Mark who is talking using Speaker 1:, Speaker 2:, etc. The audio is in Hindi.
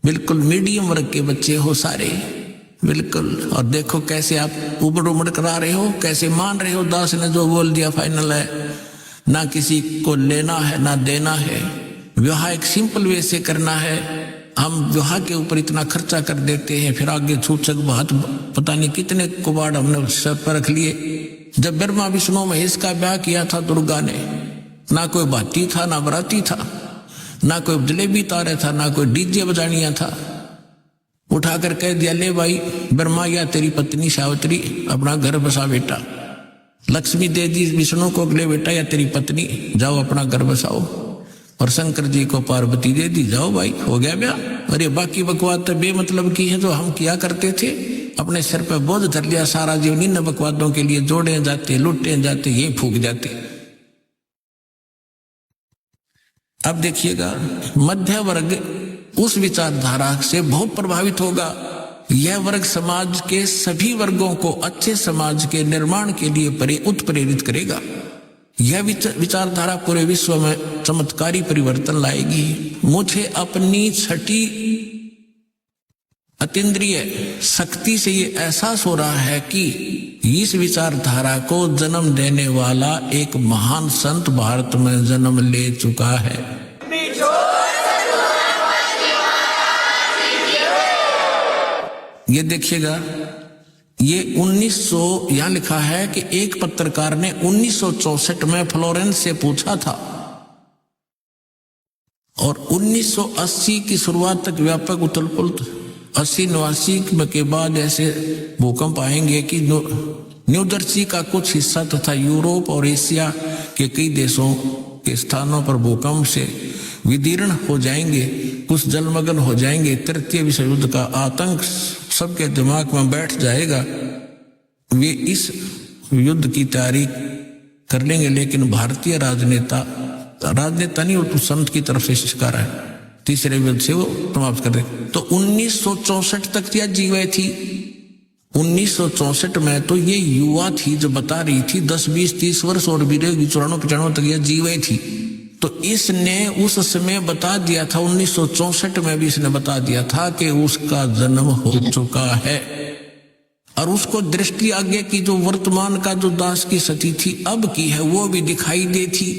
Speaker 1: बिल्कुल मीडियम वर्ग के बच्चे हो सारे, बिल्कुल। और देखो कैसे आप उबड़ उबड़ करा रहे हो, कैसे मान रहे हो दास ने जो बोल दिया फाइनल है, ना किसी को लेना है ना देना है। विवाह एक सिंपल वे से करना है। हम विवाह के ऊपर इतना खर्चा कर देते हैं, फिर आगे छूछक बात पता नहीं कितने कुबाड़ हमने सर पर रख लिए। जब ब्रह्मा विष्णु महेश का ब्याह किया था दुर्गा ने, ना कोई भाती था ना बराती था, ना कोई जलेबी तारे था, ना कोई डीजे बजानिया था। उठाकर कह दिया ले भाई ब्रह्मा या तेरी पत्नी सावित्री अपना घर बसा बेटा। लक्ष्मी दे दी विष्णु को, ले बेटा या तेरी पत्नी जाओ अपना घर बसाओ। और शंकर जी को पार्वती दे दी, जाओ भाई हो गया ब्याह। और ये बाकी बकवाद तो बेमतलब की है जो हम किया करते थे, अपने सिर पर बोझ धर लिया सारा जीवन इन बकवादों के लिए, जोड़े जाते लुटे जाते ये फूक जाते। अब देखिएगा मध्य वर्ग उस विचारधारा से बहुत प्रभावित होगा। यह वर्ग समाज के सभी वर्गों को अच्छे समाज के निर्माण के लिए उत्प्रेरित करेगा। यह विचारधारा पूरे विश्व में चमत्कारी परिवर्तन लाएगी। मुझे अपनी छठी अतीन्द्रिय शक्ति से ये एहसास हो रहा है कि इस विचारधारा को जन्म देने वाला एक महान संत भारत में जन्म ले चुका है। ये देखिएगा, ये 1900 यहां लिखा है कि एक पत्रकार ने 1964 में फ्लोरेंस से पूछा था और 1980 की शुरुआत तक व्यापक उथल-पुथल 80-89 के बाद ऐसे भूकंप आएंगे कि न्यू जर्सी का कुछ हिस्सा तथा यूरोप और एशिया के कई देशों के स्थानों पर भूकंप से विदीर्ण हो जाएंगे, कुछ जलमग्न हो जाएंगे। तृतीय विश्व युद्ध का आतंक सबके दिमाग में बैठ जाएगा। वे इस युद्ध की तैयारी कर लेंगे, लेकिन भारतीय राजनेता नहीं वो संत की तरफ से शिकार है, तीसरे युद्ध से वो समाप्त कर दे। तो 1964 तक यह जीवे थी। 1964 में तो ये युवा थी जो बता रही थी, 10, 20, 30 वर्ष और भी 94-95 तक यह जीवे थी। तो इसने उस समय बता दिया था, 1964 में भी इसने बता दिया था कि उसका जन्म हो चुका है। और उसको दृष्टि आगे की जो वर्तमान का जो दास की स्थिति थी अब की है वो भी दिखाई दी थी।